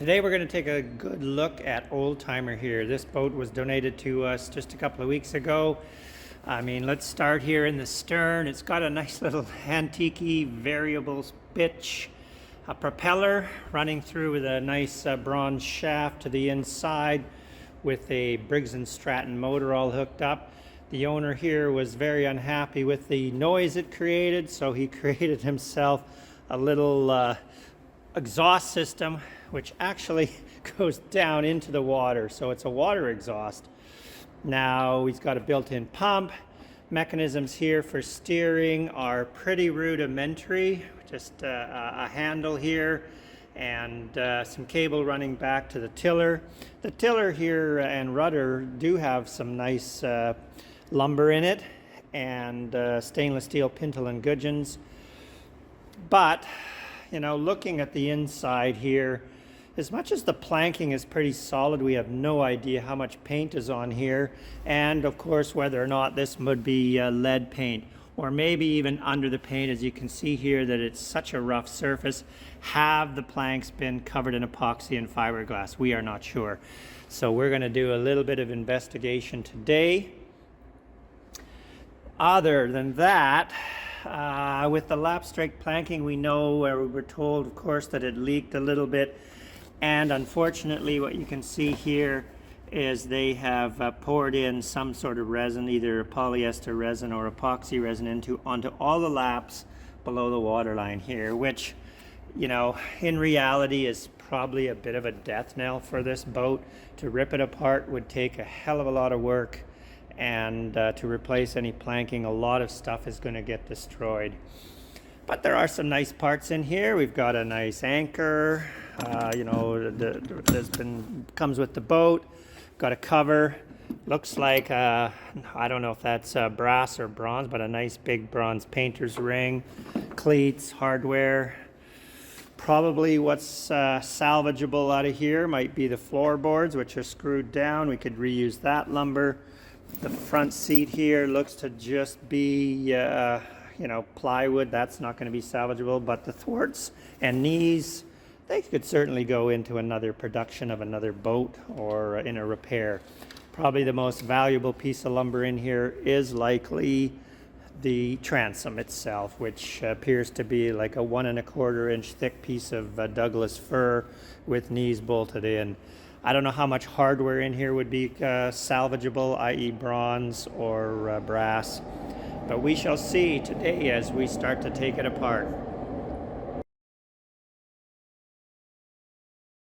Today we're going to take a good look at Old Timer here. This boat was donated to us just a couple of weeks ago. Let's start here in the stern. It's got a nice little antique variable pitch, a propeller running through with a nice bronze shaft to the inside with a Briggs & Stratton motor all hooked up. The owner here was very unhappy with the noise it created, so he created himself a little exhaust system which actually goes down into the water, so it's a water exhaust. Now he's got a built-in pump. Mechanisms here for steering are pretty rudimentary, just a handle here and some cable running back to the tiller. The tiller here and rudder do have some nice lumber in it and stainless steel pintle and gudgeons, but looking at the inside here, as much as the planking is pretty solid, we have no idea how much paint is on here, and of course whether or not this would be lead paint or maybe even under the paint. As you can see here that it's such a rough surface. Have the planks been covered in epoxy and fiberglass? We are not sure. So we're going to do a little bit of investigation today. Other than that, with the lap strike planking, we know, we were told of course that it leaked a little bit, and unfortunately what you can see here is they have poured in some sort of resin, either polyester resin or epoxy resin, onto all the laps below the waterline here, which in reality is probably a bit of a death knell for this boat. To rip it apart would take a hell of a lot of work, and to replace any planking, a lot of stuff is going to get destroyed. But there are some nice parts in here. We've got a nice anchor, comes with the boat. Got a cover, looks like I don't know if that's brass or bronze, but a nice big bronze painter's ring, cleats, hardware. Probably what's salvageable out of here might be the floorboards, which are screwed down. We could reuse that lumber. The front seat here looks to just be plywood. That's not going to be salvageable, but the thwarts and knees, they could certainly go into another production of another boat or in a repair. Probably the most valuable piece of lumber in here is likely the transom itself, which appears to be like a 1 1/4 inch thick piece of Douglas fir with knees bolted in. I don't know how much hardware in here would be salvageable, i.e. bronze or brass, but we shall see today as we start to take it apart.